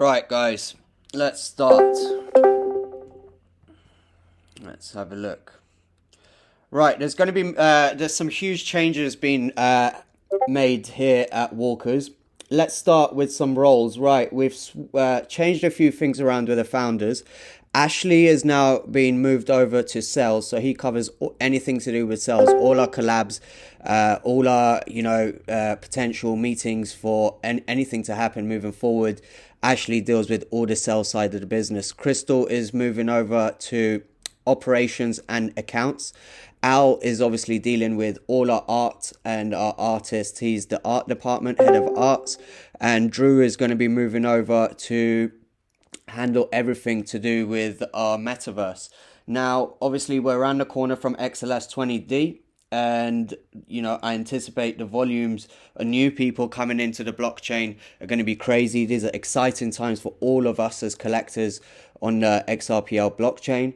Right, guys, let's start. Let's have a look. Right, there's going to be there's some huge changes being made here at Walkers. Let's start with some roles. Right, we've changed a few things around with the founders. Ashley is now being moved over to sales, so he covers anything to do with sales, all our collabs, all our potential meetings for anything to happen moving forward. Ashley deals with all the sales side of the business. Crystal is moving over to operations and accounts. Al is obviously dealing with all our art and our artists. He's the art department head of arts, and Drew is going to be moving over to handle everything to do with our metaverse. Now, obviously, we're around the corner from XLS 20D, and I anticipate the volumes of new people coming into the blockchain are going to be crazy. These are exciting times for all of us as collectors on the XRPL blockchain.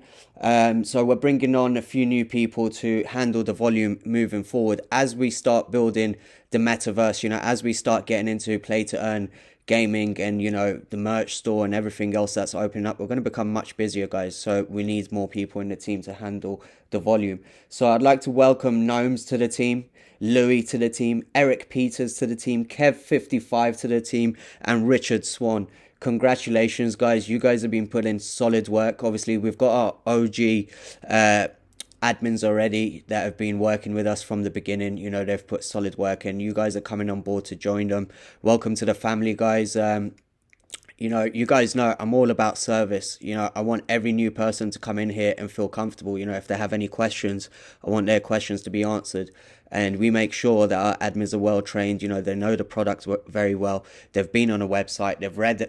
So we're bringing on a few new people to handle the volume moving forward as we start building the metaverse, as we start getting into play to earn gaming and the merch store and everything else that's opening up. We're going to become much busier, guys, so we need more people in the team to handle the volume. So I'd like to welcome Gnomes to the team, Louis to the team, Eric Peters to the team, Kev55 to the team, and Richard Swan. Congratulations, guys. You guys have been putting solid work. Obviously, we've got our OG admins already that have been working with us from the beginning. They've put solid work in. You guys are coming on board to join them. Welcome to the family, guys. You guys know I'm all about service. I want every new person to come in here and feel comfortable. If they have any questions, I want their questions to be answered. And we make sure that our admins are well trained. They know the product very well. They've been on a website. They've read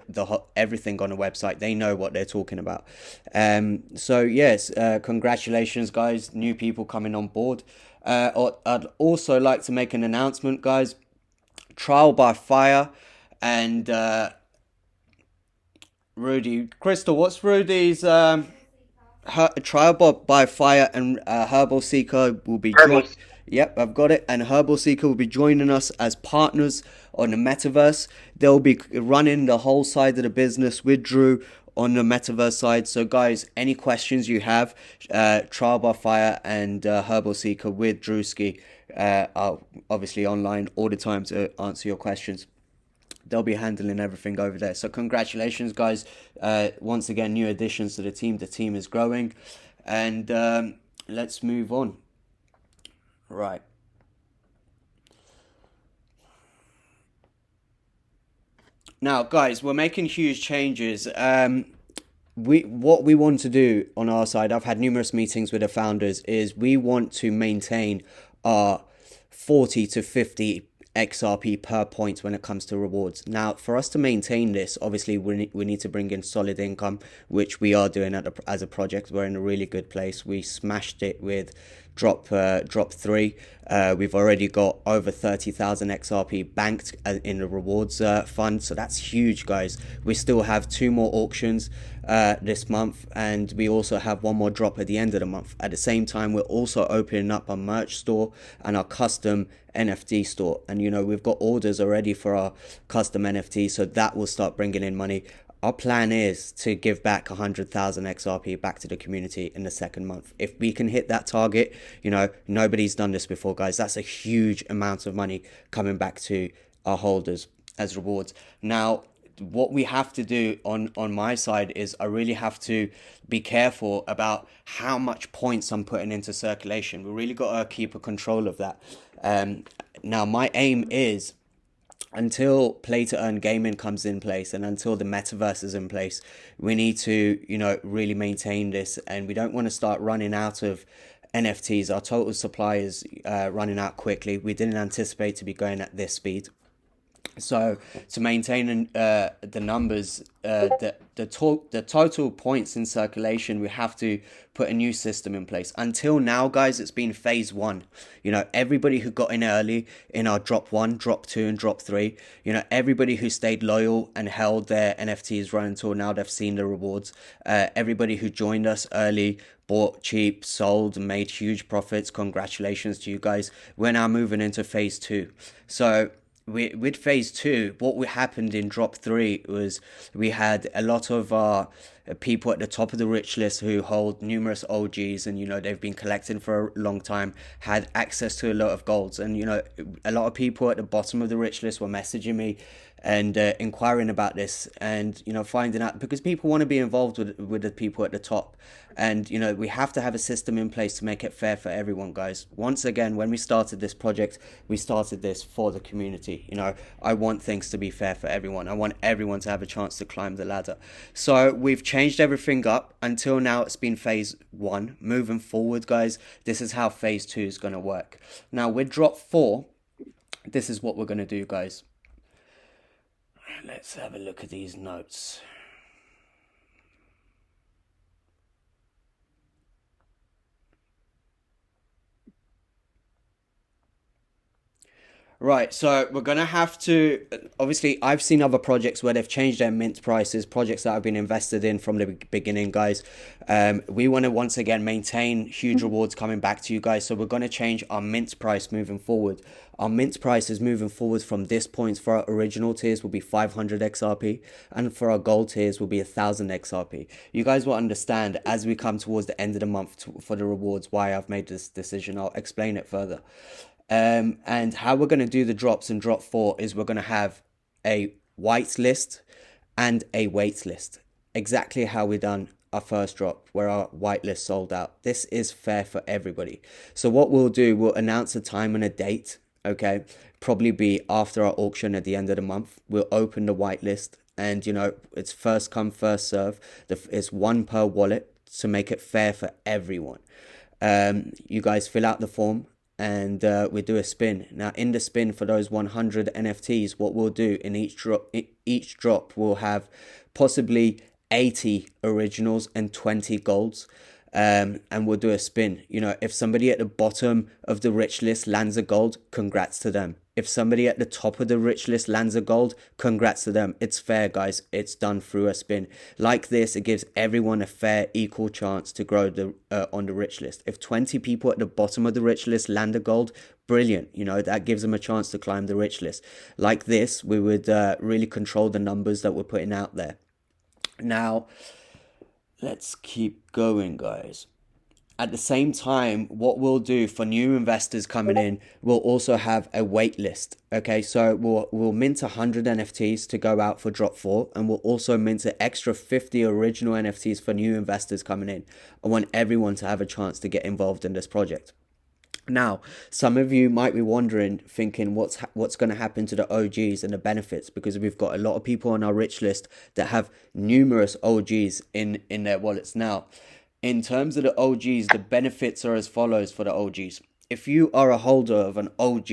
everything on a website. They know what they're talking about. So yes, congratulations, guys. New people coming on board. I'd also like to make an announcement, guys. Trial by fire and Rudy. Crystal, what's Rudy's trial by fire and Herbal Seeker will be joined. Yep, I've got it. And Herbal Seeker will be joining us as partners on the metaverse. They'll be running the whole side of the business with Drew on the metaverse side. So guys, any questions you have, Trial by Fire and Herbal Seeker with Drewski are obviously online all the time to answer your questions. They'll be handling everything over there. So congratulations, guys. Once again, new additions to the team. The team is growing. And let's move on. Right. Now, guys, we're making huge changes. What we want to do on our side, I've had numerous meetings with the founders, is we want to maintain our 40 to 50 XRP per point when it comes to rewards. Now, for us to maintain this, obviously we need to bring in solid income, which we are doing as a project. We're in a really good place. We smashed it with drop 3. We've already got over 30,000 XRP banked in the rewards fund, so that's huge, guys. We still have 2 more auctions this month, and we also have 1 more drop at the end of the month. At the same time, we're also opening up our merch store and our custom NFT store, and we've got orders already for our custom NFT, so that will start bringing in money. Our plan is to give back 100,000 XRP back to the community in the second month. If we can hit that target, nobody's done this before, guys. That's a huge amount of money coming back to our holders as rewards. Now, what we have to do on my side is I really have to be careful about how much points I'm putting into circulation. We really got to keep a control of that. Now, my aim is, until play to earn gaming comes in place and until the metaverse is in place, we need to really maintain this, and we don't want to start running out of NFTs. Our total supply is running out quickly. We didn't anticipate to be going at this speed. So to maintain the numbers, the total points in circulation, we have to put a new system in place. Until now, guys, it's been phase 1. Everybody who got in early in our drop 1, drop 2, and drop 3, everybody who stayed loyal and held their NFTs right until now, they've seen the rewards. Everybody who joined us early, bought cheap, sold, and made huge profits. Congratulations to you guys. We're now moving into phase 2. So with phase two, what happened in drop three was we had a lot of people at the top of the rich list who hold numerous OGs, and they've been collecting for a long time, had access to a lot of golds, and a lot of people at the bottom of the rich list were messaging me and inquiring about this, and finding out, because people want to be involved with the people at the top, and we have to have a system in place to make it fair for everyone, guys. Once again, when we started this project, we started this for the community. I want things to be fair for everyone. I want everyone to have a chance to climb the ladder. So we've changed everything up. Until now, it's been phase one. Moving forward, guys, this is how phase two is going to work. Now with drop 4, this is what we're going to do, guys. Let's have a look at these notes. Right, so we're going to have to, obviously, I've seen other projects where they've changed their mint prices, projects that have been invested in from the beginning, guys. We want to, once again, maintain huge rewards coming back to you guys, so we're going to change our mint price moving forward. Our mint prices moving forward from this point for our original tiers will be 500 XRP, and for our gold tiers will be 1000 XRP. You guys will understand as we come towards the end of the month for the rewards why I've made this decision. I'll explain it further. And how we're going to do the drops in drop 4 is we're going to have a white list and a wait list. Exactly how we done our first drop, where our white list sold out. This is fair for everybody. So what we'll do, we'll announce a time and a date. Okay, probably be after our auction at the end of the month. We'll open the white list, and it's first come first serve. It's one per wallet to make it fair for everyone. You guys fill out the form, and we do a spin. Now in the spin for those 100 NFTs, what we'll do in each drop we'll have possibly 80 originals and 20 golds. And we'll do a spin. If somebody at the bottom of the rich list lands a gold, congrats to them. If somebody at the top of the rich list lands a gold, congrats to them. It's fair, guys. It's done through a spin. Like this, it gives everyone a fair, equal chance to grow on the rich list. If 20 people at the bottom of the rich list land a gold, brilliant. That gives them a chance to climb the rich list. Like this, we would really control the numbers that we're putting out there. Now, let's keep going, guys. At the same time, what we'll do for new investors coming in, we'll also have a wait list. Okay, so we'll mint 100 NFTs to go out for drop 4, and we'll also mint an extra 50 original NFTs for new investors coming in. I want everyone to have a chance to get involved in this project. Now, some of you might be wondering, thinking what's going to happen to the OGs and the benefits, because we've got a lot of people on our rich list that have numerous OGs in their wallets. Now, in terms of the OGs, the benefits are as follows for the OGs. If you are a holder of an OG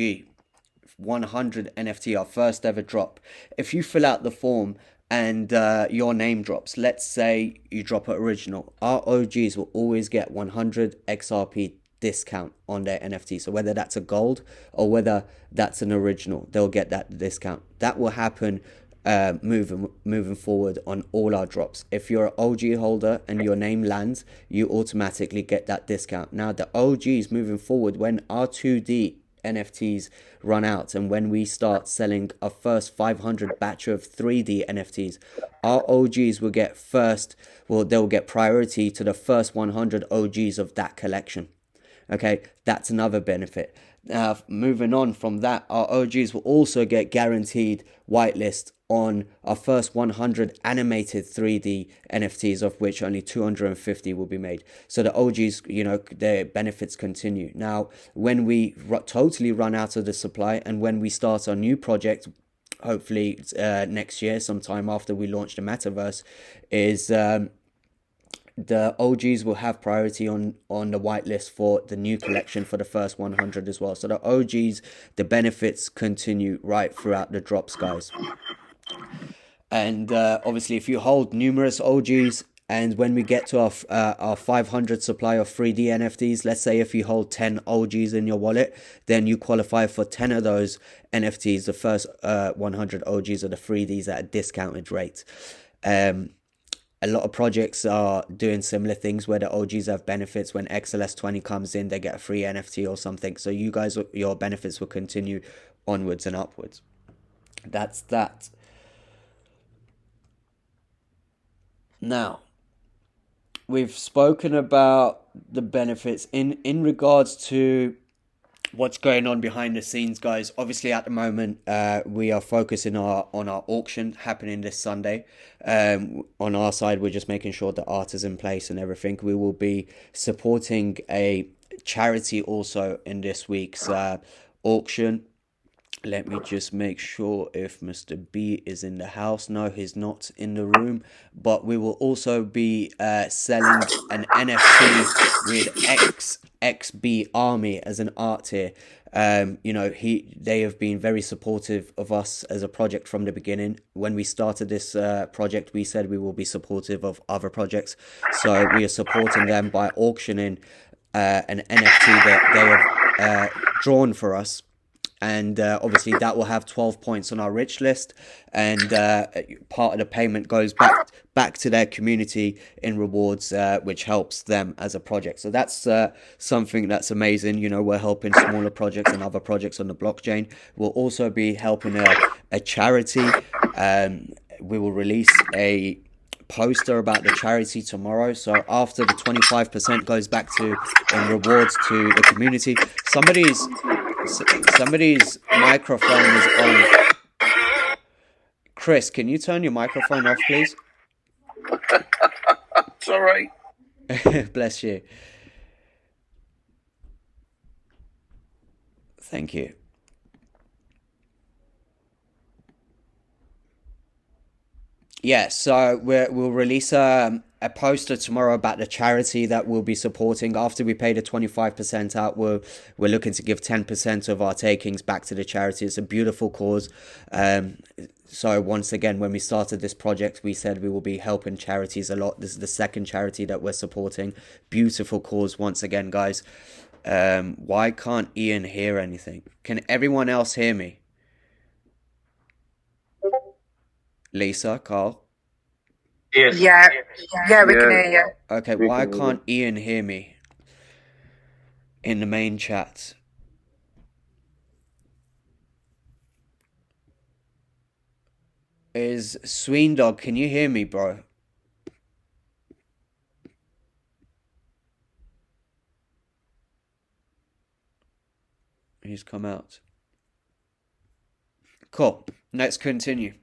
100 NFT, our first ever drop, if you fill out the form and your name drops, let's say you drop an original, our OGs will always get 100 XRP discount on their NFT. So whether that's a gold or whether that's an original, they'll get that discount. That will happen moving forward on all our drops. If you're an OG holder and your name lands, you automatically get that discount. Now the OGs moving forward, when our 2D NFTs run out and when we start selling our first 500 batch of 3D NFTs, our OGs will get they'll get priority to the first 100 OGs of that collection. Okay, that's another benefit. Now, moving on from that, our OGs will also get guaranteed whitelist on our first 100 animated 3D NFTs, of which only 250 will be made. So the OGs, their benefits continue. Now, when we totally run out of the supply and when we start our new project, hopefully next year, sometime after we launch the metaverse, is the OGs will have priority on the whitelist for the new collection for the first 100 as well. So the OGs, the benefits continue right throughout the drops, guys. And obviously, if you hold numerous OGs, and when we get to our 500 supply of 3D NFTs, let's say if you hold 10 OGs in your wallet, then you qualify for 10 of those NFTs, the first 100 OGs of the 3Ds at a discounted rate. A lot of projects are doing similar things where the OGs have benefits. When XLS20 comes in, they get a free NFT or something. So you guys, your benefits will continue onwards and upwards. That's that. Now, we've spoken about the benefits in regards to what's going on behind the scenes, guys. Obviously, at the moment, we are focusing on our auction happening this Sunday. On our side, we're just making sure the art is in place and everything. We will be supporting a charity also in this week's auction. Let me just make sure if Mr. B is in the house. No, he's not in the room. But we will also be selling an NFT with XB Army as an art tier. They have been very supportive of us as a project from the beginning. When we started this project, we said we will be supportive of other projects. So we are supporting them by auctioning an NFT that they have drawn for us. And obviously that will have 12 points on our rich list, and part of the payment goes back to their community in rewards, which helps them as a project. So that's something that's amazing. We're helping smaller projects and other projects on the blockchain. We'll also be helping a charity. We will release a poster about the charity tomorrow. So after the 25% goes back to in rewards to the community, somebody's microphone is on. Chris, can you turn your microphone off, please? Sorry. Bless you. Thank you. Yeah, so we'll release a poster tomorrow about the charity that we'll be supporting. After we pay the 25% out, we're looking to give 10% of our takings back to the charity. It's a beautiful cause. So once again, when we started this project, we said we will be helping charities a lot. This is the second charity that we're supporting. Beautiful cause once again, guys. Why can't Ian hear anything? Can everyone else hear me? Lisa, Carl? Yes. Yeah, we can hear you. Okay, why can't Ian hear me in the main chat? Is Sweendog, can you hear me, bro? He's come out. Cool, let's continue.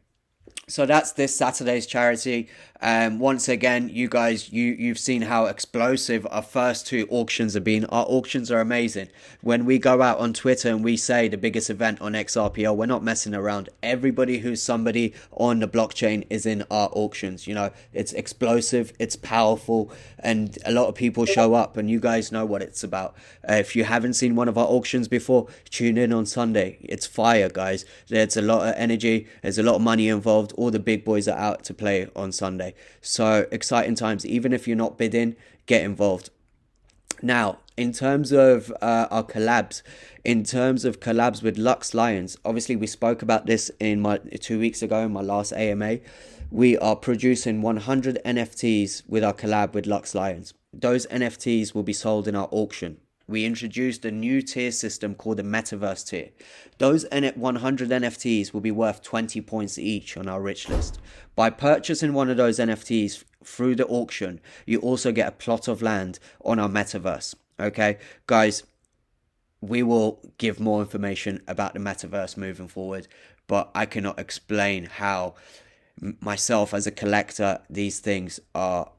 So that's this Saturday's charity. Once again, you guys, you've seen how explosive our first two auctions have been. Our auctions are amazing. When we go out on Twitter and we say the biggest event on XRPL, we're not messing around. Everybody who's somebody on the blockchain is in our auctions. It's explosive, it's powerful, and a lot of people show up, and you guys know what it's about. If you haven't seen one of our auctions before, tune in on Sunday. It's fire, guys. There's a lot of energy, there's a lot of money involved. All the big boys are out to play on Sunday. So exciting times. Even if you're not bidding, get involved. Now, in terms of our collabs, with Lux Lions, obviously we spoke about this in my 2 weeks ago in my last AMA. We are producing 100 NFTs with our collab with Lux Lions. Those NFTs will be sold in our auction. We introduced a new tier system called the Metaverse Tier. Those 100 NFTs will be worth 20 points each on our rich list. By purchasing one of those NFTs through the auction, you also get a plot of land on our Metaverse. Okay, guys, we will give more information about the Metaverse moving forward, but I cannot explain how myself as a collector, these things are,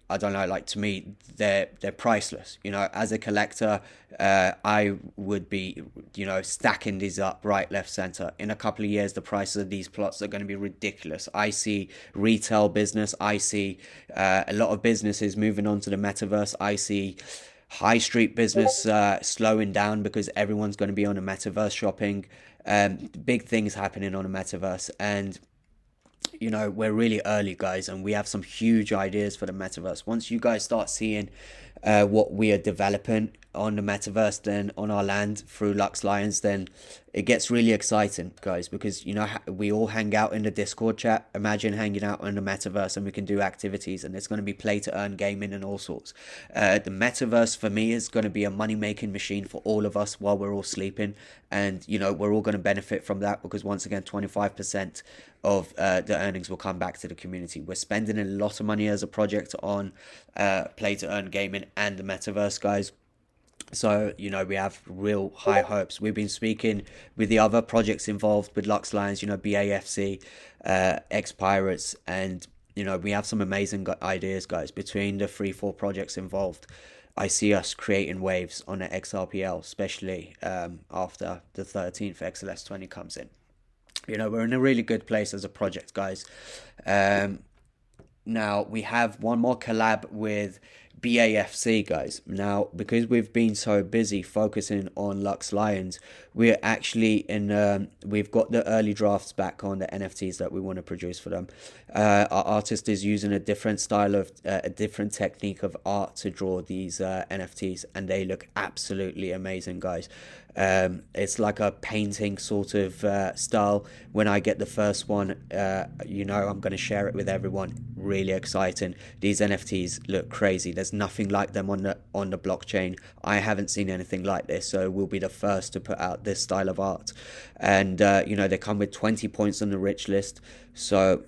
I don't know, like, to me, they're priceless. As a collector, I would be, stacking these up right, left, center. In a couple of years, the prices of these plots are going to be ridiculous. I see retail business. I see a lot of businesses moving on to the Metaverse. I see high street business slowing down because everyone's going to be on a Metaverse shopping. Big things happening on a Metaverse. And we're really early, guys, and we have some huge ideas for the Metaverse. Once you guys start seeing what we are developing on the metaverse, then on our land through Lux Lions, then it gets really exciting, guys, because we all hang out in the Discord chat. Imagine hanging out in the metaverse, and we can do activities, and it's going to be play to earn gaming and all sorts. The metaverse for me is going to be a money making machine for all of us while we're all sleeping, and we're all going to benefit from that, because once again 25% of the earnings will come back to the community. We're spending a lot of money as a project on play to earn gaming and the metaverse, guys. So, we have real high hopes. We've been speaking with the other projects involved with Lux Lions, BAFC, X Pirates, and, we have some amazing ideas, guys. Between the 3-4 projects involved, I see us creating waves on the XRPL, especially after the 13th XLS20 comes in. We're in a really good place as a project, guys. Now, we have one more collab with BAFC, guys. Now, because we've been so busy focusing on Lux Lions, we're actually we've got the early drafts back on the NFTs that we want to produce for them. Our artist is using a different style of, a different technique of art to draw these NFTs, and they look absolutely amazing, guys. It's like a painting sort of style. When I get the first one, I'm going to share it with everyone. Really exciting. These NFTs look crazy. There's nothing like them on the blockchain. I haven't seen anything like this, so we'll be the first to put out this style of art. And they come with 20 points on the rich list. So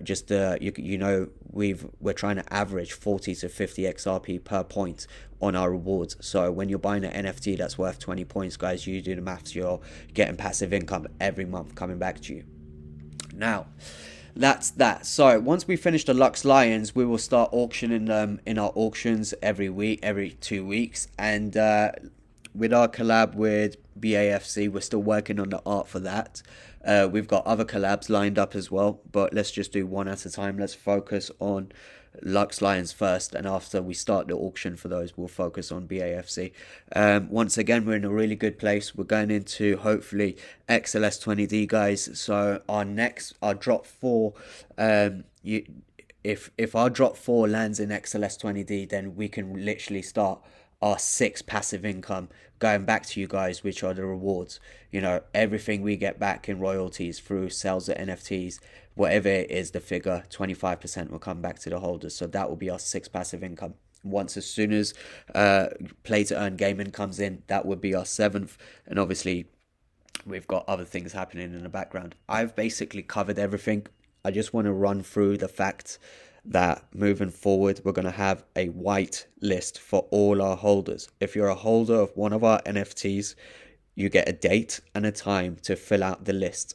just we're trying to average 40 to 50 XRP per point on our rewards. So when you're buying an NFT that's worth 20 points, guys, you do the maths, you're getting passive income every month coming back to you. Now, that's that. So once we finish the Lux Lions, we will start auctioning them in our auctions every week, every 2 weeks. And with our collab with BAFC, we're still working on the art for that. We've got other collabs lined up as well, but let's just do one at a time. Let's focus on Lux Lions first, and after we start the auction for those, we'll focus on BAFC. Once again, we're in a really good place. We're going into hopefully XLS20D, guys. So our drop 4, if our drop 4 lands in XLS20D, then we can literally start our 6 passive income going back to you guys, which are the rewards. Everything we get back in royalties through sales of NFTs, whatever it is, the figure, 25% will come back to the holders. So that will be our 6 passive income. As soon as play to earn gaming comes in, that would be our 7th. And obviously we've got other things happening in the background. I've basically covered everything. I just want to run through the fact that moving forward, we're going to have a white list for all our holders. If you're a holder of one of our NFTs, you get a date and a time to fill out the list.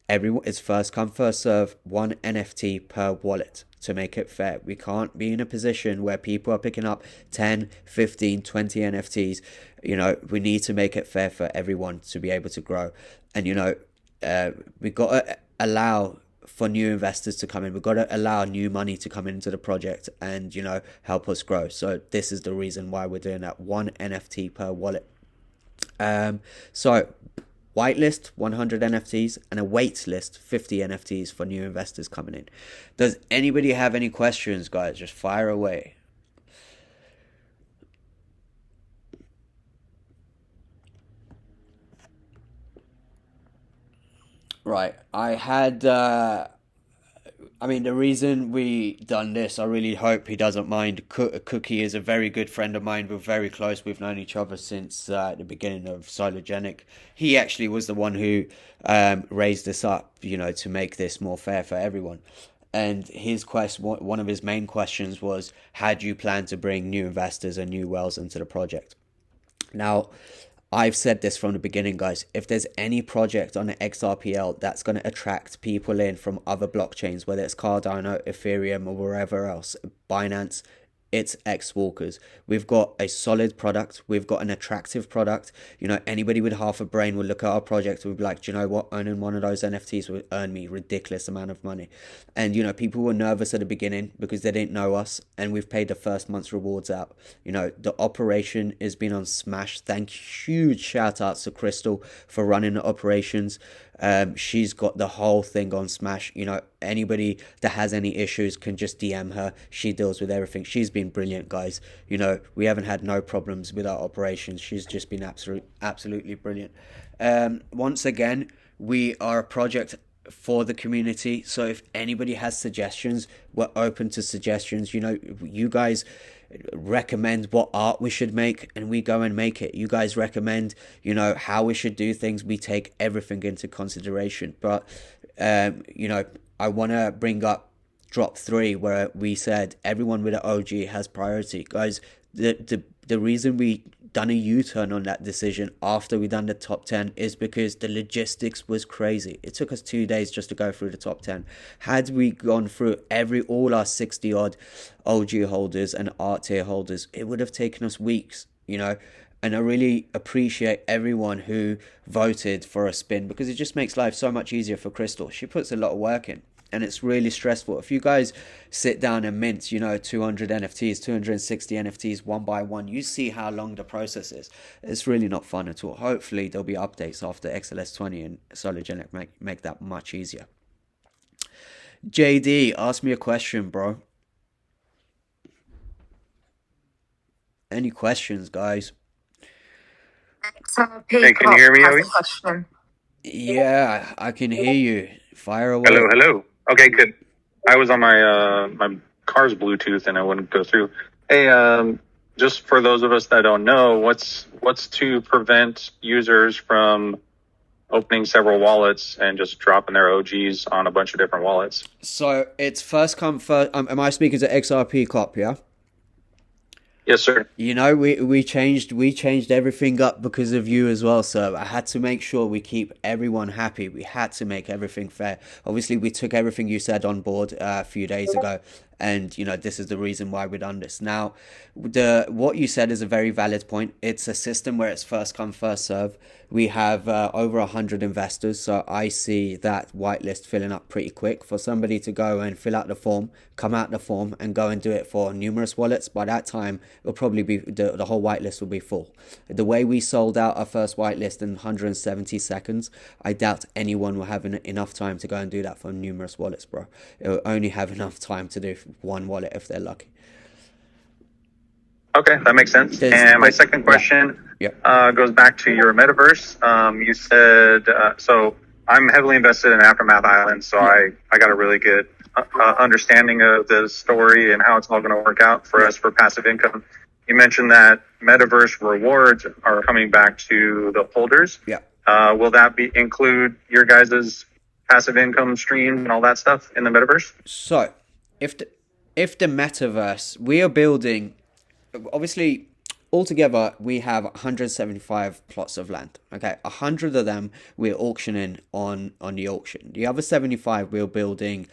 Everyone, it's first come, first serve, 1 NFT per wallet to make it fair. We can't be in a position where people are picking up 10, 15, 20 NFTs. We need to make it fair for everyone to be able to grow. And, we've got to allow for new investors to come in. We've got to allow new money to come into the project and, help us grow. So this is the reason why we're doing that, 1 NFT per wallet. So whitelist 100 NFTs and a wait list 50 NFTs for new investors coming in. Does anybody have any questions, guys? Just fire away. Right, I had the reason we done this, I really hope he doesn't mind. Cookie is a very good friend of mine. We're very close. We've known each other since the beginning of Sologenic. He actually was the one who raised this up, to make this more fair for everyone. And his one of his main questions was, how do you plan to bring new investors and new wells into the project? Now, I've said this from the beginning, guys. If there's any project on the XRPL that's going to attract people in from other blockchains, whether it's Cardano, Ethereum, or wherever else, Binance, it's XWalkers. We've got a solid product. We've got an attractive product. Anybody with half a brain will look at our project and will be like, do you know what? Owning one of those NFTs will earn me ridiculous amount of money. And, people were nervous at the beginning because they didn't know us, and we've paid the first month's rewards out. The operation has been on smash. Huge shout outs to Crystal for running the operations. She's got the whole thing on Smash. You know, anybody that has any issues can just DM her. She deals with everything. She's been brilliant, guys. You know, we haven't had no problems with our operations. She's just been absolutely brilliant. Once again, we are a project for the community, so if anybody has suggestions, we're open to suggestions. You know, you guys recommend what art we should make and we go and make it. You guys recommend, you know, how we should do things. We take everything into consideration. But you know, I want to bring up drop 3 where we said everyone with an OG has priority. Guys, the reason we done a U-turn on that decision after we done the top 10 is because the logistics was crazy. It took us 2 days just to go through the top 10. Had we gone through all our 60 odd OG holders and art tier holders, it would have taken us weeks, you know. And I really appreciate everyone who voted for a spin, because it just makes life so much easier for Crystal. She puts a lot of work in, and it's really stressful. If you guys sit down and mint, you know, 200 NFTs, 260 NFTs one by one, you see how long the process is. It's really not fun at all. Hopefully there'll be updates after XLS20 and Sologenic make that much easier. JD, ask me a question, bro. Any questions, guys? Hey, can you hear me, Ovie? Yeah, I can hear you. Fire away. Hello. Okay, good. I was on my my car's Bluetooth and I wouldn't go through. Hey, just for those of us that don't know, what's to prevent users from opening several wallets and just dropping their OGs on a bunch of different wallets? So it's first come first. Am I speaking to XRP Cop? Yeah. Yes, sir. You know, we changed everything up because of you as well, sir. I had to make sure we keep everyone happy. We had to make everything fair. Obviously, we took everything you said on board a few days ago, and you know, this is the reason why we've done this. Now, what you said is a very valid point. It's a system where it's first come, first serve. We have over 100 investors, so I see that whitelist filling up pretty quick. For somebody to go and fill out the form, come out the form, and go and do it for numerous wallets, by that time, it'll probably be the whole whitelist will be full. The way we sold out our first whitelist in 170 seconds, I doubt anyone will have enough time to go and do that for numerous wallets, bro. It'll only have enough time to do one wallet if they're lucky. Okay, that makes sense. And my second question goes back to your metaverse. You said, so I'm heavily invested in Aftermath Island, so I got a really good understanding of the story and how it's all going to work out for us for passive income. You mentioned that metaverse rewards are coming back to the holders. Yeah. Will that include your guys' passive income stream and all that stuff in the metaverse? So, if the metaverse, we are building, obviously, altogether, we have 175 plots of land. Okay, 100 of them we're auctioning on the auction. The other 75 we're building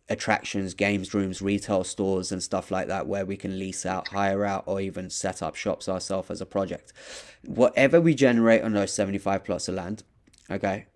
attractions, games rooms, retail stores, and stuff like that, where we can lease out, hire out, or even set up shops ourselves as a project. Whatever we generate on those 75 plots of land, okay,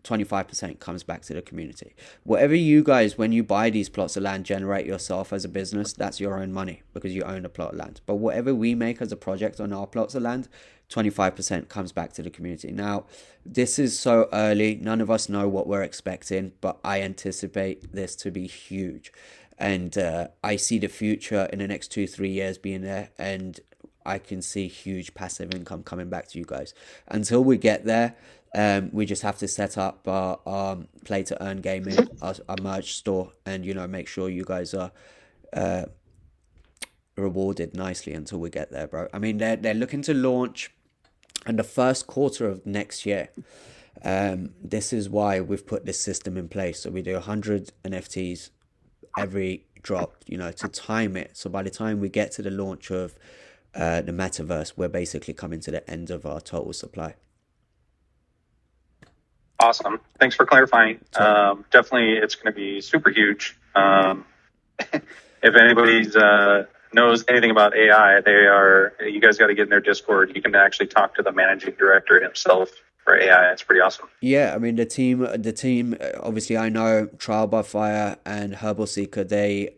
25% comes back to the community. Whatever you guys, when you buy these plots of land, generate yourself as a business, that's your own money because you own a plot of land. But whatever we make as a project on our plots of land, 25% comes back to the community. Now, this is so early. None of us know what we're expecting, but I anticipate this to be huge. And I see the future in the next 2-3 years being there, and I can see huge passive income coming back to you guys. Until we get there, we just have to set up our play to earn gaming, our merch store, and, you know, make sure you guys are rewarded nicely until we get there, bro. I mean, they're looking to launch in the first quarter of next year. This is why we've put this system in place. So we do 100 NFTs every drop, you know, to time it. So by the time we get to the launch of the metaverse, we're basically coming to the end of our total supply. Awesome. Thanks for clarifying. Definitely, it's going to be super huge. If anybody's knows anything about AI, you guys got to get in their Discord. You can actually talk to the managing director himself for AI. It's pretty awesome. Yeah, I mean the team. Obviously, I know Trial by Fire and Herbal Seeker. They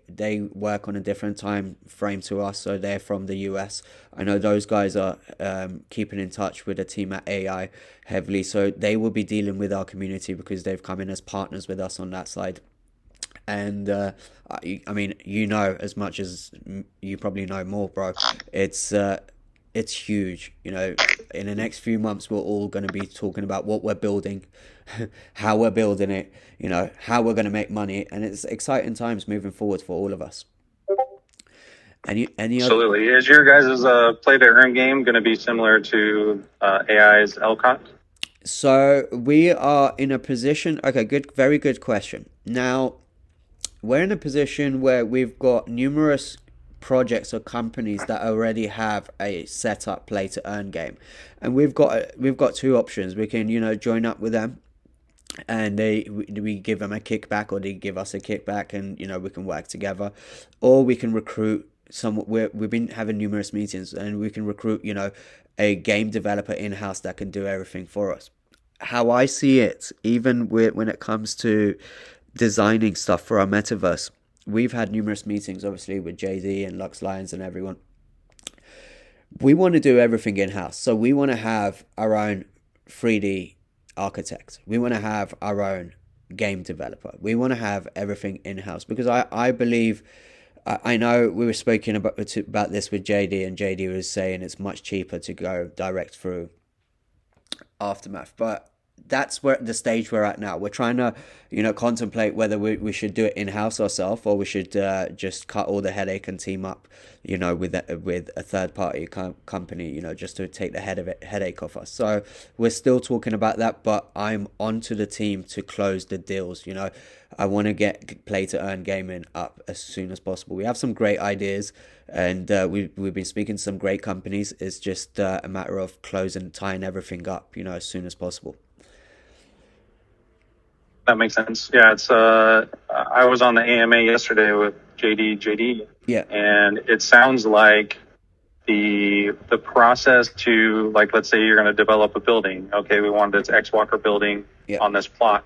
work on a different time frame to us, so they're from the US. I know those guys are keeping in touch with the team at AI heavily, so they will be dealing with our community because they've come in as partners with us on that side. And I mean, you know as much as you probably know more, bro. It's it's huge. You know, in the next few months, we're all going to be talking about what we're building, how we're building it. You know, how we're going to make money, and it's exciting times moving forward for all of us. Any other? Absolutely. Is your guys' play to earn game going to be similar to AI's LCOT? So we are in a position. Okay, good, very good question. Now we're in a position where we've got numerous projects or companies that already have a set up play to earn game, and we've got two options. We can join up with them, and we give them a kickback, or they give us a kickback, and we can work together, or we can recruit some. We've been having numerous meetings, and we can recruit a game developer in house that can do everything for us. How I see it, even when it comes to designing stuff for our metaverse, we've had numerous meetings, obviously, with JD and Lux Lions and everyone. We want to do everything in house, so we want to have our own 3D architect. We want to have our own game developer. We want to have everything in house because I believe. I know we were speaking about this with JD, and JD was saying it's much cheaper to go direct through Aftermath, but that's where the stage we're at now. We're trying to contemplate whether we should do it in-house ourselves, or we should just cut all the headache and team up with a third party company, just to take the headache off us. So we're still talking about that, but I'm onto the team to close the deals. I want to get play to earn gaming up as soon as possible. We have some great ideas, and we've been speaking to some great companies. It's just a matter of tying everything up, as soon as possible. That makes sense. Yeah, it's I was on the AMA yesterday with JD. Yeah. And it sounds like the process to, like, let's say you're going to develop a building. Okay, we want this XWalker building on this plot.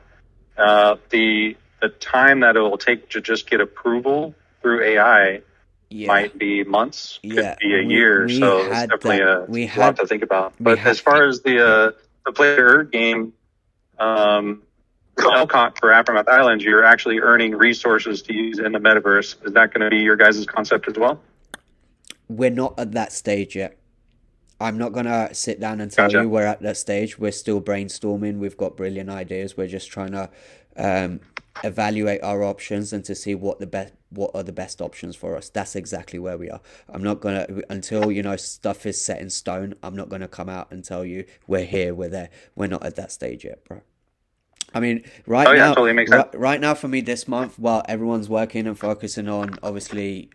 The time that it will take to just get approval through AI might be months, could be a year. So it's definitely a lot to think about. But as far as the player game, Elcott for Aftermath Islands, you're actually earning resources to use in the metaverse. Is that going to be your guys' concept as well? We're not at that stage yet. I'm not going to sit down and tell you we're at that stage. We're still brainstorming. We've got brilliant ideas. We're just trying to evaluate our options and to see what are the best options for us. That's exactly where we are. I'm not going to, until stuff is set in stone, I'm not going to come out and tell you we're here, we're there. We're not at that stage yet, bro. I mean, now, totally makes sense. Right now for me this month, while everyone's working and focusing on obviously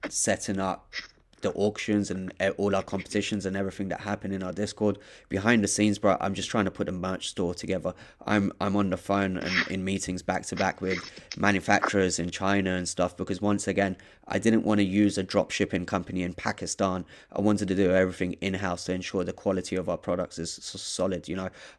setting up the auctions and all our competitions and everything that happen in our Discord, behind the scenes, bro, I'm just trying to put a merch store together. I'm on the phone and in meetings back to back with manufacturers in China and stuff, because once again, I didn't want to use a drop shipping company in Pakistan. I wanted to do everything in-house to ensure the quality of our products is solid.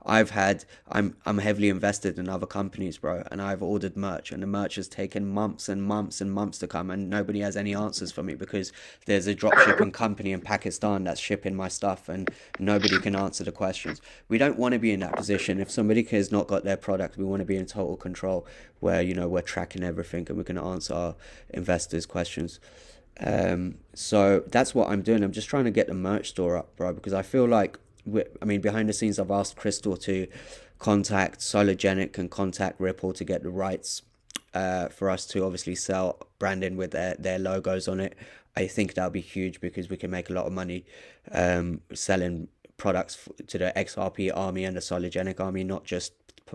I'm heavily invested in other companies, bro, and I've ordered merch, and the merch has taken months and months and months to come, and nobody has any answers for me because there's a drop shipping company in Pakistan that's shipping my stuff, and nobody can answer the questions. We don't want to be in that position. If somebody has not got their product, we want to be in total control, where we're tracking everything and we can answer our investors' questions. So that's what I'm doing. I'm just trying to get the merch store up, bro, because I feel like behind the scenes, I've asked Crystal to contact Sologenic and contact Ripple to get the rights for us to obviously sell branding with their logos on it. I think that'll be huge because we can make a lot of money selling products to the XRP army and the Sologenic army, not just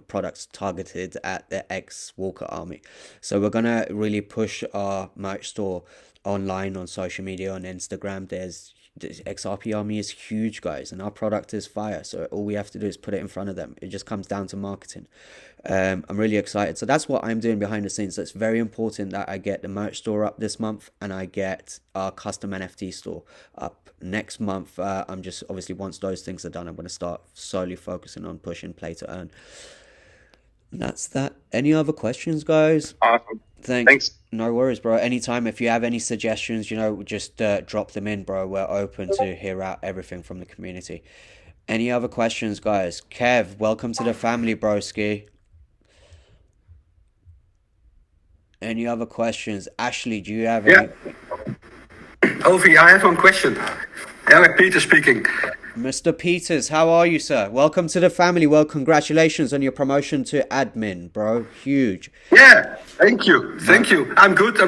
products targeted at the XWalker army. So we're gonna really push our merch store online on social media, on Instagram. There's XRP Army is huge, guys, and our product is fire. So all we have to do is put it in front of them. It just comes down to marketing. I'm really excited. So that's what I'm doing behind the scenes. So it's very important that I get the merch store up this month, and I get our custom NFT store up next month. I'm just, obviously, once those things are done, I'm going to start solely focusing on pushing play to earn. And that's that. Any other questions, guys? Awesome. Thanks. No worries, bro. Anytime, if you have any suggestions, just drop them in, bro. We're open to hear out everything from the community. Any other questions, guys? Kev, welcome to the family, broski. Any other questions? Ashley, do you have any? Ovie, I have one question. Eric Peter speaking. Mr. Peters, how are you, sir? Welcome to the family. Well, congratulations on your promotion to admin, bro. Huge. Yeah, thank you. Thank you. I'm good.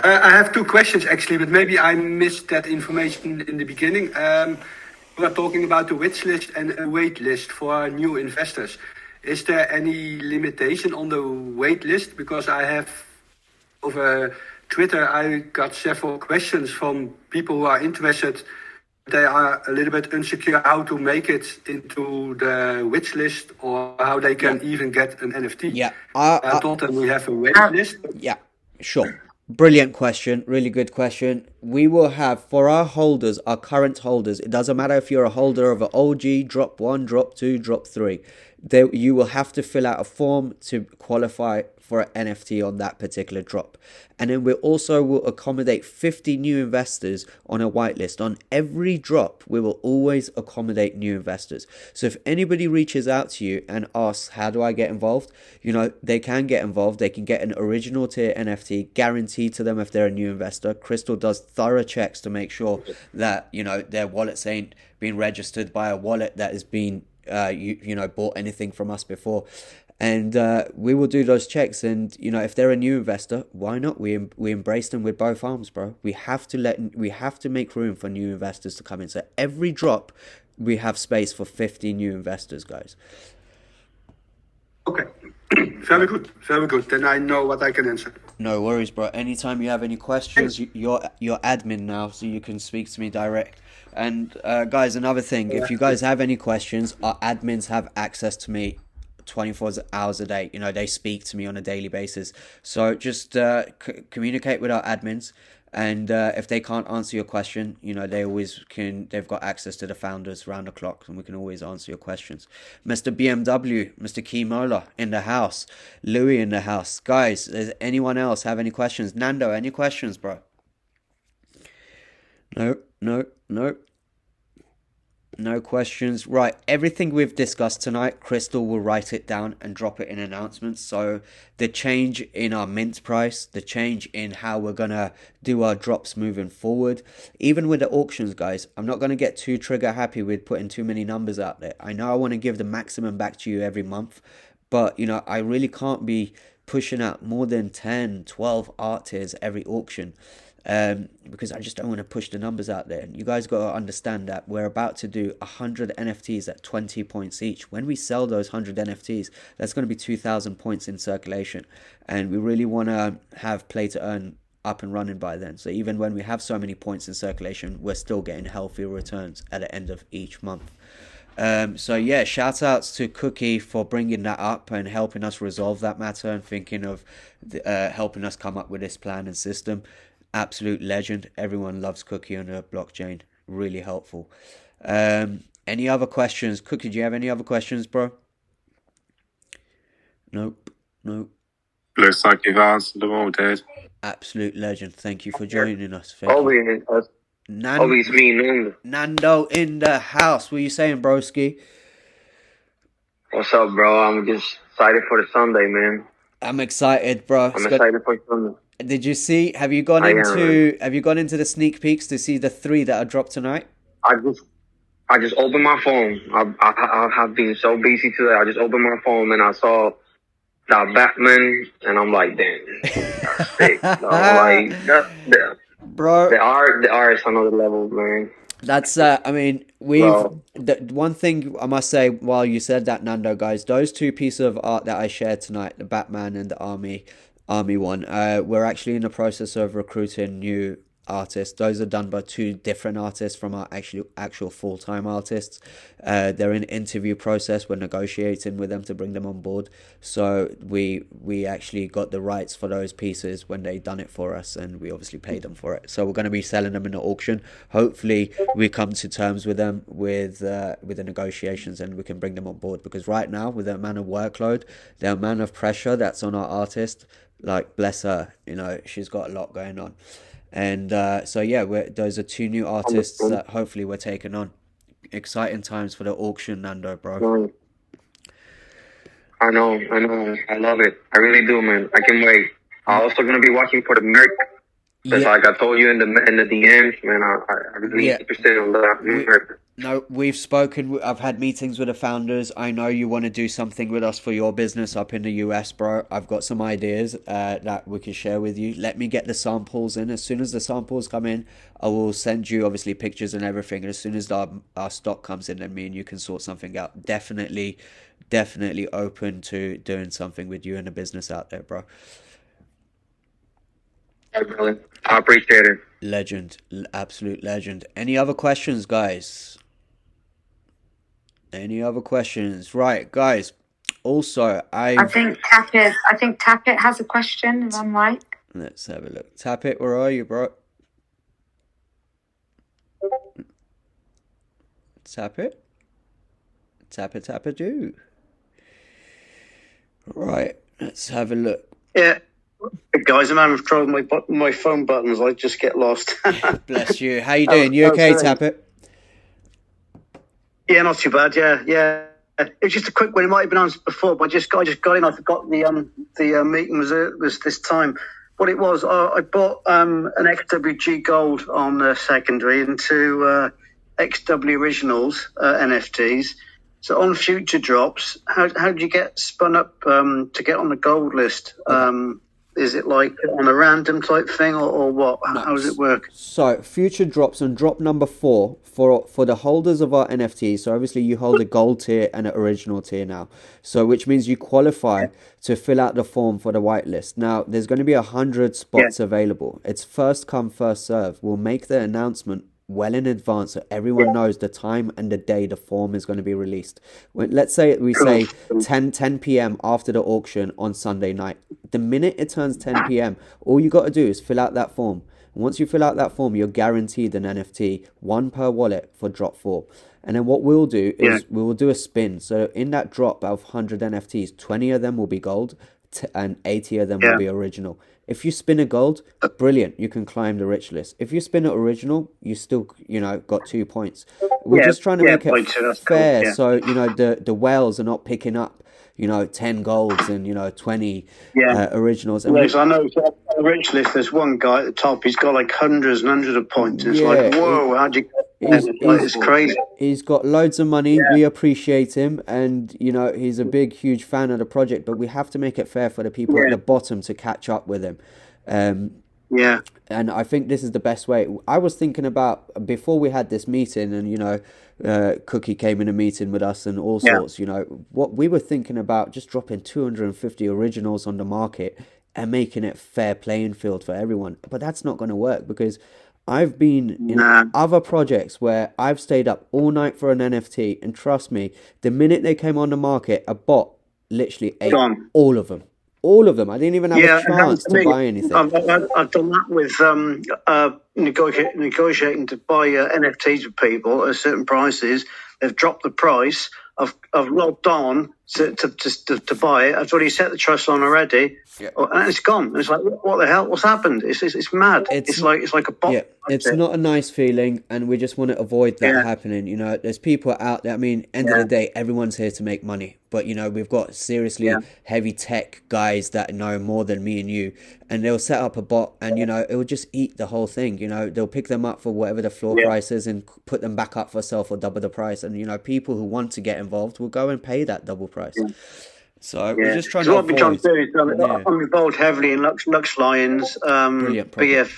I have two questions, actually, but maybe I missed that information in the beginning. We are talking about the wish list and a wait list for new investors. Is there any limitation on the wait list? Because I have, over Twitter, I got several questions from people who are interested. They are a little bit insecure how to make it into the wish list or how they can even get an NFT. Yeah. I told them we have a wait list. Yeah, sure. Brilliant question. Really good question. We will have, for our holders, our current holders, it doesn't matter if you're a holder of an OG, drop 1, drop 2, drop 3. You will have to fill out a form to qualify for an NFT on that particular drop. And then we also will accommodate 50 new investors on a whitelist. On every drop, we will always accommodate new investors. So if anybody reaches out to you and asks, how do I get involved? They can get involved. They can get an original tier NFT guaranteed to them if they're a new investor. Crystal does thorough checks to make sure that, their wallets ain't being registered by a wallet that has been bought anything from us before. And we will do those checks. And if they're a new investor, why not? We embrace them with both arms, bro. We have to make room for new investors to come in. So every drop, we have space for 50 new investors, guys. Okay. Very good. Then I know what I can answer. No worries, bro. Anytime you have any questions, you're admin now, so you can speak to me direct. And guys, another thing, if you guys have any questions, our admins have access to me 24 hours a day. They speak to me on a daily basis. So just communicate with our admins. And if they can't answer your question, they always can. They've got access to the founders round the clock, and we can always answer your questions. Mr. BMW, Mr. Keymola in the house, Louis in the house. Guys, does anyone else have any questions? Nando, any questions, bro? No questions. Right, everything we've discussed tonight, Crystal will write it down and drop it in announcements. So the change in our mint price, the change in how we're going to do our drops moving forward. Even with the auctions, guys, I'm not going to get too trigger happy with putting too many numbers out there. I know I want to give the maximum back to you every month, but, I really can't be pushing out more than 10, 12 art tiers every auction. Because I just don't want to push the numbers out there. And you guys got to understand that we're about to do 100 NFTs at 20 points each. When we sell those 100 NFTs, that's going to be 2,000 points in circulation. And we really want to have play to earn up and running by then. So even when we have so many points in circulation, we're still getting healthy returns at the end of each month. So yeah, shout outs to Cookie for bringing that up and helping us resolve that matter and thinking of helping us come up with this plan and system. Absolute legend. Everyone loves Cookie on the blockchain. Really helpful. Any other questions? Cookie, do you have any other questions, bro? Nope. Looks like you've answered them all, dude. Absolute legend. Thank you for joining us. Ovie's me, Nando in the house. What are you saying, broski? What's up, bro? I'm just excited for the Sunday, man. I'm excited, bro. I'm excited for Sunday. Did you see? Have you gone into the sneak peeks to see the 3 that are dropped tonight? I just opened my phone. I have been so busy today. I just opened my phone and I saw that Batman, and I'm like, damn, that's sick. Bro, the art is another level, man. That's the one thing I must say while you said that, Nando, guys, those 2 pieces of art that I shared tonight, the Batman and the Army one, we're actually in the process of recruiting new artists. Those are done by 2 different artists from our actual full-time artists. They're in interview process. We're negotiating with them to bring them on board. So we actually got the rights for those pieces when they done it for us, and we obviously paid them for it. So we're going to be selling them in the auction. Hopefully we come to terms with them with the negotiations, and we can bring them on board, because right now, with the amount of workload, the amount of pressure that's on our artist, like, bless her, you know, she's got a lot going on. And so yeah, those are 2 new artists that hopefully we're taking on. Exciting times for the auction, Nando, bro. I know. I love it. I really do, man. I can wait. I'm also gonna be watching for the Merh. Because like I told you in the DMs, man, I'm really interested in that Merh. No, we've spoken. I've had meetings with the founders. I know you want to do something with us for your business up in the US, bro. I've got some ideas that we can share with you. Let me get the samples in. As soon as the samples come in, I will send you obviously pictures and everything. And as soon as our stock comes in, then me and you can sort something out. Definitely open to doing something with you and the business out there, bro. I appreciate it. Legend, absolute legend. Any other questions, guys? Any other questions? Right, guys. Also, I think Tapit has a question, if I'm right. Let's have a look. Tapit, where are you, bro? Tapit? Tapit-do. Right, let's have a look. Yeah. Guys, I'm having trouble with my phone buttons. I just get lost. Bless you. How you doing? You okay, Tapit? Yeah, not too bad. Yeah. It was just a quick one. It might have been answered before, but I just got in. I forgot the meeting was this time. What it was, I bought an XWG Gold on secondary and 2 XW Originals NFTs. So on future drops, how do you get spun up to get on the gold list? Is it like on a random type thing or what? No. How does it work? So future drops on drop number 4 for the holders of our NFTs. So obviously you hold a gold tier and an original tier now. So which means you qualify to fill out the form for the whitelist. Now there's going to be 100 spots available. It's first come, first serve. We'll make the announcement well in advance so everyone knows the time and the day the form is going to be released. Let's say we say 10 p.m. after the auction on Sunday night. The minute it turns 10 p.m, all you got to do is fill out that form. And once you fill out that form, you're guaranteed an NFT, 1 per wallet for drop 4. And then what we'll do is we will do a spin. So in that drop of 100 NFTs, 20 of them will be gold and 80 of them will be original. If you spin a gold, brilliant, you can climb the rich list. If you spin an original, you still, got 2 points. We're just trying to make it fair, cool. So, the whales are not picking up, 10 golds and, 20 originals. And I know on the rich list, there's one guy at the top, he's got like hundreds and hundreds of points. It's like, whoa, how'd you get it's crazy. He's got loads of money. We appreciate him, and he's a big, huge fan of the project. But we have to make it fair for the people at the bottom to catch up with him. And I think this is the best way. I was thinking about before we had this meeting, and Cookie came in a meeting with us and all sorts. What we were thinking about, just dropping 250 originals on the market and making it fair playing field for everyone. But that's not going to work, because I've been in other projects where I've stayed up all night for an NFT, and trust me, the minute they came on the market, a bot literally ate all of them. All of them. I didn't even have a chance to buy anything. I've done that with negotiating to buy NFTs with people at certain prices. They've dropped the price. I've logged on to buy it. I've already set the trust on already, and it's gone. It's like, what the hell? What's happened? It's mad. It's like a bot. Yeah, it's not a nice feeling, and we just want to avoid that happening. There's people out there. I mean, end of the day, everyone's here to make money, but we've got seriously heavy tech guys that know more than me and you, and they'll set up a bot, and it will just eat the whole thing. They'll pick them up for whatever the floor price is and put them back up for sale for double the price, and people who want to get involved will go and pay that double price. So we're just trying to avoid. What I'm trying to do is I'm involved heavily in Lux Lions, BAFC,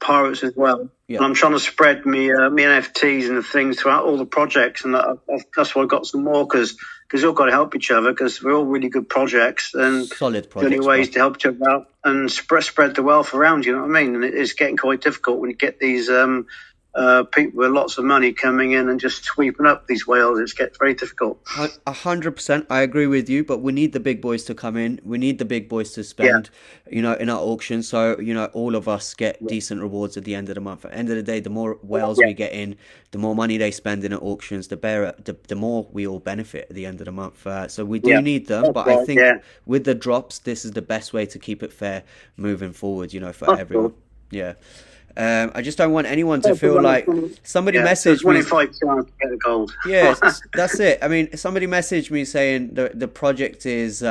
Pirates as well. And I'm trying to spread me NFTs and things throughout all the projects, and that's why I got some more, because because we've all got to help each other because we're all really good projects, and solid projects, the only way is to help each other out and spread the wealth around. You know what I mean? And it's getting quite difficult when you get these people with lots of money coming in and just sweeping up these whales. It gets very difficult. 100%, I agree with you, but we need the big boys to come in. We need the big boys to spend, in our auction, so all of us get decent rewards at the end of the month. At the end of the day, the more whales we get in, the more money they spend in at auctions, the more we all benefit at the end of the month. So we do need them, but I think with the drops, this is the best way to keep it fair moving forward. For everyone. Cool. Yeah. I just don't want anyone to feel like somebody messaged me. 25 chance to get the gold. Yeah, that's it. I mean, somebody messaged me saying the project is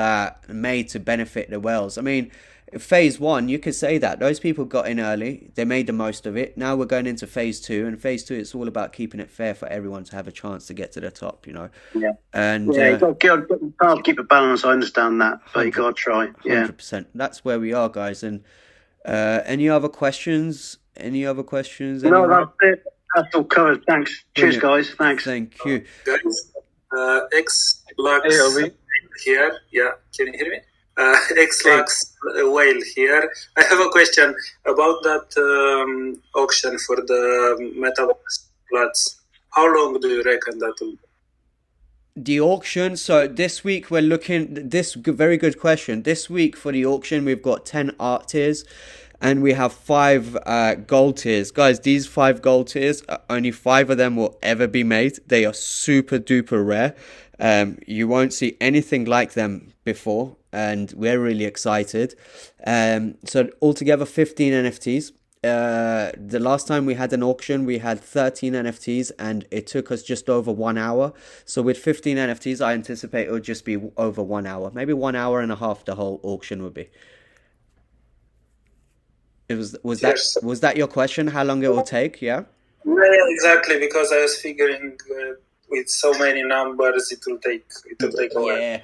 made to benefit the whales. I mean, phase 1, you could say that those people got in early, they made the most of it. Now we're going into phase 2, and phase 2, it's all about keeping it fair for everyone to have a chance to get to the top. Yeah. And you can't keep a balance. I understand that, but you got to try. 100%. That's where we are, guys. And any other questions? No, that's it. That's all covered. Thanks. Brilliant. Cheers, guys. Thanks. Thank you. Guys, XWalkers here. Yeah, can you hear me? XWalkers whale here. I have a question about that auction for the Metaverse plots. How long do you reckon that will be? The auction, so this week we're looking, very good question. This week for the auction, we've got 10 art tiers. And we have 5 gold tiers. Guys, these 5 gold tiers, only 5 of them will ever be made. They are super duper rare. You won't see anything like them before. And we're really excited. So altogether 15 NFTs. The last time we had an auction, we had 13 NFTs. And it took us just over 1 hour. So with 15 NFTs, I anticipate it would just be over 1 hour. Maybe 1 hour and a half the whole auction would be. Was that your question? How long it will take? Yeah, exactly, because I was figuring with so many numbers it will take a while. Yeah,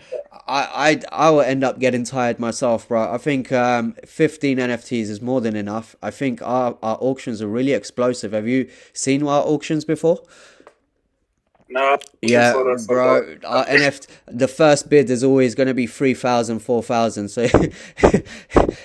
I will end up getting tired myself, bro. I think 15 NFTs is more than enough. I think our auctions are really explosive. Have you seen our auctions before? No. Yeah, bro. Our NFT, the first bid is always going to be 3,000, 4,000. So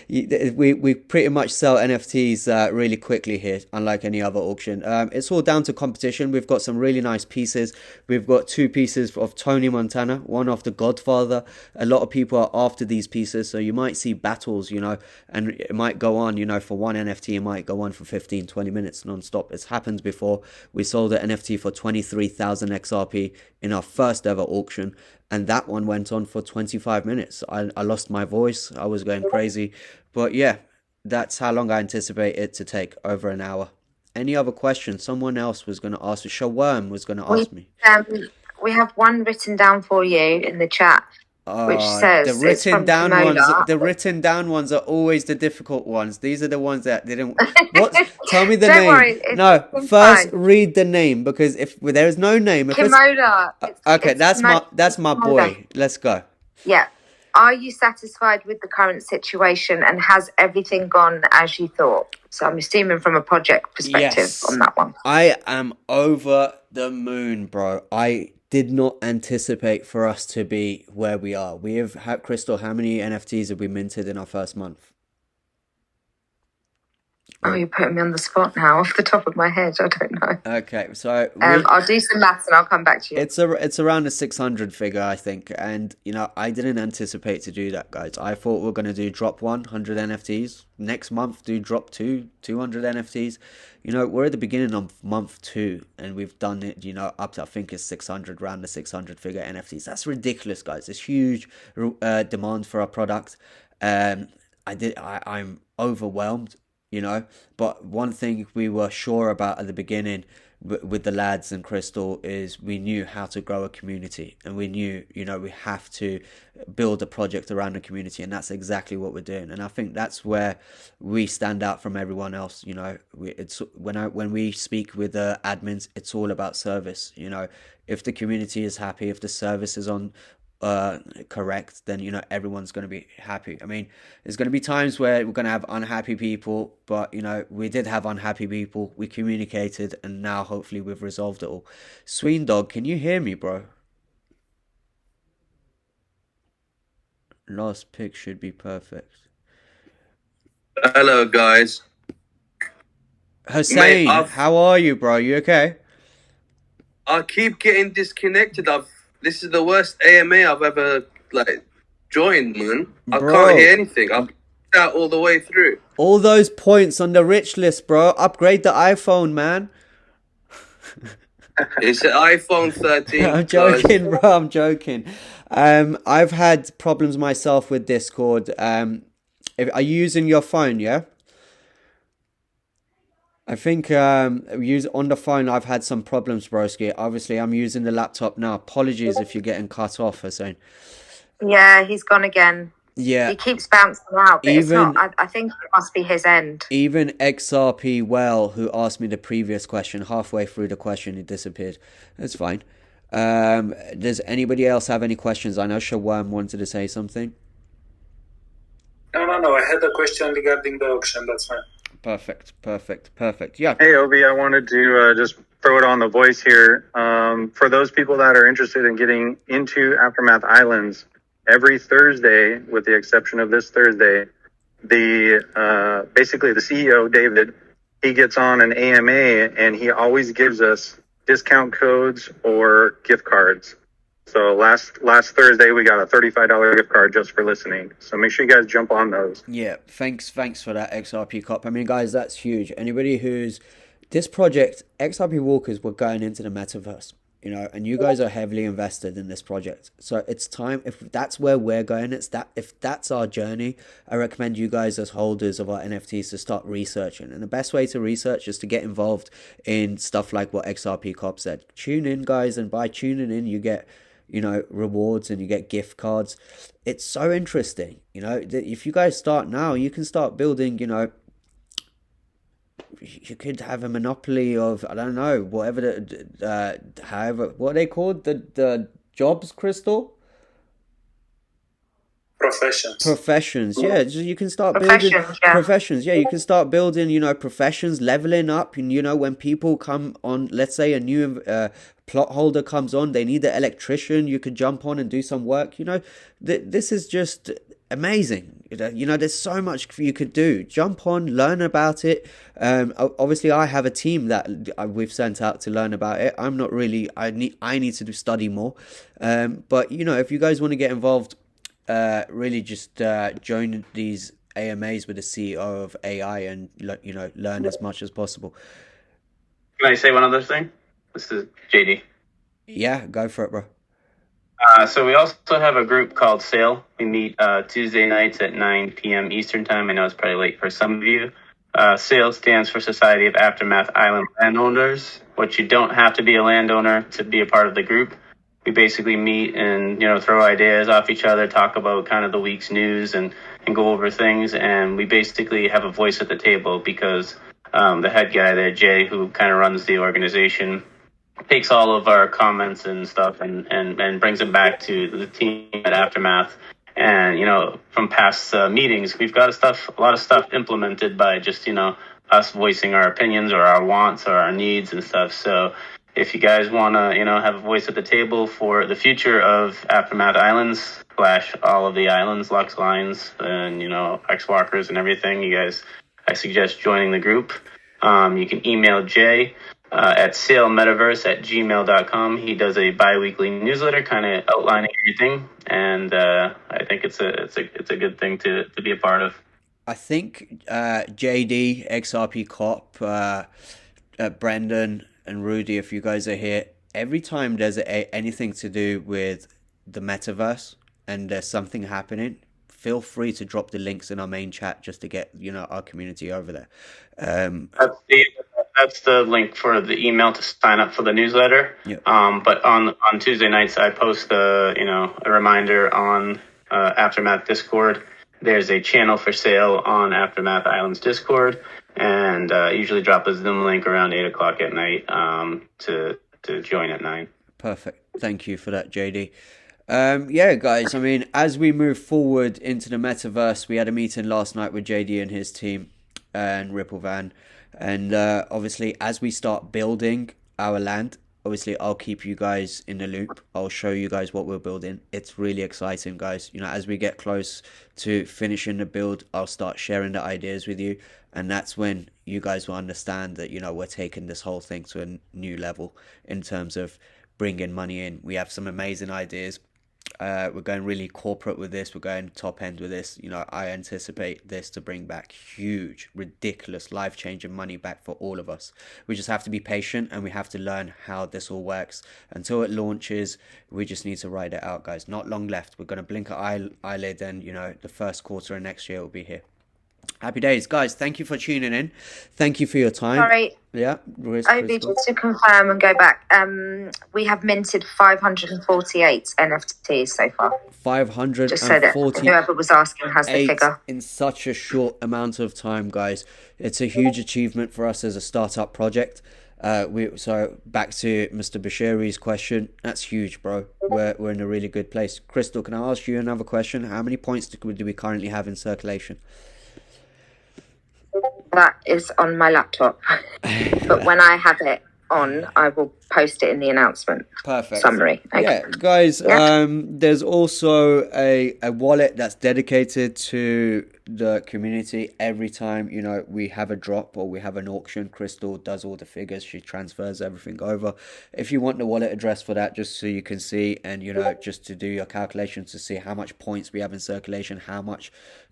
we pretty much sell NFTs really quickly here, unlike any other auction. It's all down to competition. We've got some really nice pieces. We've got 2 pieces of Tony Montana, one of The Godfather. A lot of people are after these pieces, so you might see battles, and it might go on, for one NFT, it might go on for 15, 20 minutes non-stop. It's happened before. We sold an NFT for 23,000 XRP in our first ever auction, and that one went on for 25 minutes. I lost my voice. I was going crazy. But yeah, that's how long I anticipate it to take, over an hour. Any other questions? Someone else was going to ask. Shawarm was going to ask me. We have one written down for you in the chat. Which says the written down ones. The written down ones are always the difficult ones. These are the ones that didn't. What? Tell me the name. Worry, first fine. Read the name, because if there is no name, if Kimoda. Okay, that's my boy. Let's go. Yeah. Are you satisfied with the current situation, and has everything gone as you thought? So I'm assuming from a project perspective on that one. I am over the moon, bro. I did not anticipate for us to be where we are. We have had, Crystal, how many NFTs have we minted in our first month? Oh, you're putting me on the spot now, off the top of my head. I don't know. Okay, so I'll do some maths and I'll come back to you. It's around a 600 figure, I think, and I didn't anticipate to do that, guys. I thought we were going to do drop 100 NFTs next month, do drop 200 NFTs. We're at the beginning of month 2, and we've done it, up to, I think it's 600, around the 600 figure NFTs. That's ridiculous, guys. It's huge demand for our product. I'm overwhelmed. But one thing we were sure about at the beginning with the lads and Crystal is we knew how to grow a community, and we knew, we have to build a project around the community, and that's exactly what we're doing. And I think that's where we stand out from everyone else. It's when we speak with the admins, it's all about service. If the community is happy, if the service is on correct, then everyone's going to be happy. I mean, there's going to be times where we're going to have unhappy people, but we did have unhappy people. We communicated, and now hopefully we've resolved it all. Sween Dog, can you hear me, bro? Last pick should be perfect. Hello, guys. Hussein, how are you, bro? You okay? I keep getting disconnected. This is the worst AMA I've ever joined, man. I can't hear anything. I've out all the way through. All those points on the rich list, bro. Upgrade the iPhone, man. It's an iPhone 13. I'm joking, bro. I'm joking. I've had problems myself with Discord. Are you using your phone? Yeah. I think on the phone I've had some problems, broski. Obviously, I'm using the laptop now. Apologies if you're getting cut off, Hussein. Yeah, he's gone again. Yeah. He keeps bouncing out, but it's not. I think it must be his end. Even XRPL, who asked me the previous question, halfway through the question, he disappeared. That's fine. Does anybody else have any questions? I know Shawam wanted to say something. No. I had a question regarding the auction. That's fine. Perfect. Yeah. Hey, Ovie, I wanted to just throw it on the voice here. For those people that are interested in getting into Aftermath Islands, every Thursday, with the exception of this Thursday, basically the CEO, David, he gets on an AMA and he always gives us discount codes or gift cards. So last Thursday we got a $35 gift card just for listening. So make sure you guys jump on those. Yeah, thanks for that, XRP Cop. I mean, guys, that's huge. Anybody who's this project, XRP Walkers, we're going into the metaverse, and you guys are heavily invested in this project. So it's time, if that's where we're going, if that's our journey, I recommend you guys as holders of our NFTs to start researching. And the best way to research is to get involved in stuff like what XRP Cop said. Tune in, guys, and by tuning in, you get rewards and you get gift cards. It's so interesting. If you guys start now, you can start building, you could have a monopoly of, I don't know, whatever however, what are they called? The jobs, Crystal? Professions. Yeah, you can start building professions. Yeah, you can start building, professions, leveling up. And, when people come on, let's say a new plot holder comes on, they need an electrician, you could jump on and do some work. This is just amazing. There's so much you could do. Jump on, learn about it. Obviously, I have a team that we've sent out to learn about it. I'm not really. I need to study more. But if you guys want to get involved, really just join these AMAs with the CEO of AI and learn as much as possible. Can I say one other thing? This is JD. Yeah, go for it, bro. So we also have a group called SAIL. We meet Tuesday nights at 9 p.m. Eastern Time. I know it's probably late for some of you. SAIL stands for Society of Aftermath Island Landowners, which you don't have to be a landowner to be a part of the group. We basically meet and, throw ideas off each other, talk about kind of the week's news and go over things. And we basically have a voice at the table because the head guy there, Jay, who kind of runs the organization, takes all of our comments and stuff and brings them back to the team at Aftermath. And, from past meetings, we've got a lot of stuff implemented by just, us voicing our opinions or our wants or our needs and stuff. So if you guys want to, have a voice at the table for the future of Aftermath Islands / all of the islands, Lux Lines and, XWalkers and everything, I suggest joining the group. You can email Jay at sailmetaverse@gmail.com. He does a bi-weekly newsletter kind of outlining everything. And I think it's a good thing to be a part of. I think JD, XRP Cop, Brendan and Rudy, if you guys are here, every time there's anything to do with the metaverse and there's something happening, feel free to drop the links in our main chat just to get our community over there. That's the link for the email to sign up for the newsletter. Yep. But on Tuesday nights, I post a reminder on Aftermath Discord. There's a channel for sale on Aftermath Islands Discord, and usually drop a Zoom link around 8 o'clock at night to join at 9. Perfect. Thank you for that, JD. Yeah, guys, I mean, as we move forward into the metaverse, we had a meeting last night with JD and his team and Ripple Van. And obviously, as we start building our land, obviously I'll keep you guys in the loop. I'll show you guys what we're building. It's really exciting, guys. You know, as we get close to finishing the build, I'll start sharing the ideas with you, and that's when you guys will understand that, you know, we're taking this whole thing to a new level in terms of bringing money in. We have some amazing ideas. We're going really corporate with this. We're going top end with this. You know, I anticipate this to bring back huge, ridiculous, life-changing money back for all of us. We just have to be patient, and we have to learn how this all works. Until it launches, we just need to ride it out, guys. Not long left. We're going to blink an eyelid, and, you know, the first quarter of next year will be here. Happy days, guys. Thank you for tuning in. Thank you for your time. Sorry. Yeah. Ovie, just to confirm and go back, we have minted 548 NFTs so far. 548. Just so that whoever was asking has the figure. In such a short amount of time, guys. It's a huge achievement for us as a startup project. So back to Mr. Bashiri's question. That's huge, bro. We're in a really good place. Crystal, can I ask you another question? How many points do we currently have in circulation? That is on my laptop. But when I have it on, I will post it in the announcement. Perfect. Summary. Okay. Yeah, guys, there's also a wallet that's dedicated to the community. Every time, you know, we have a drop or we have an auction, Crystal does all the figures. She transfers everything over. If you want the wallet address for that, just so you can see, and, you know, just to do your calculations to see how much points we have in circulation, how much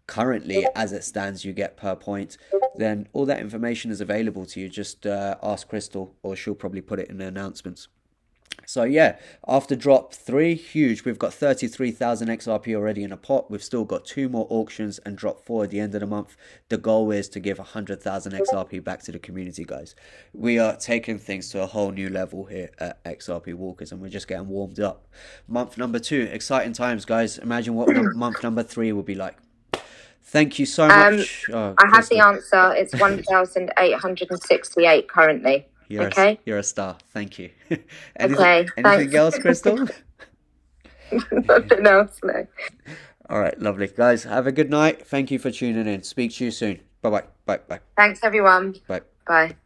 currently as it stands you get per point, then all that information is available to you. Just ask Crystal, or she'll probably put it in the announcements. So yeah, after drop 3, huge. We've got 33,000 XRP already in a pot. We've still got 2 more auctions and drop 4 at the end of the month. The goal is to give 100,000 XRP back to the community, guys. We are taking things to a whole new level here at XRP Walkers, and we're just getting warmed up. Month number 2, exciting times, guys. Imagine what month number 3 will be like. Thank you so much. I have the answer. It's 1,868 currently. You're a star. Thank you. Anything else, Crystal? Nothing else, no. All right, lovely. Guys, have a good night. Thank you for tuning in. Speak to you soon. Bye-bye. Bye-bye. Thanks, everyone. Bye. Bye.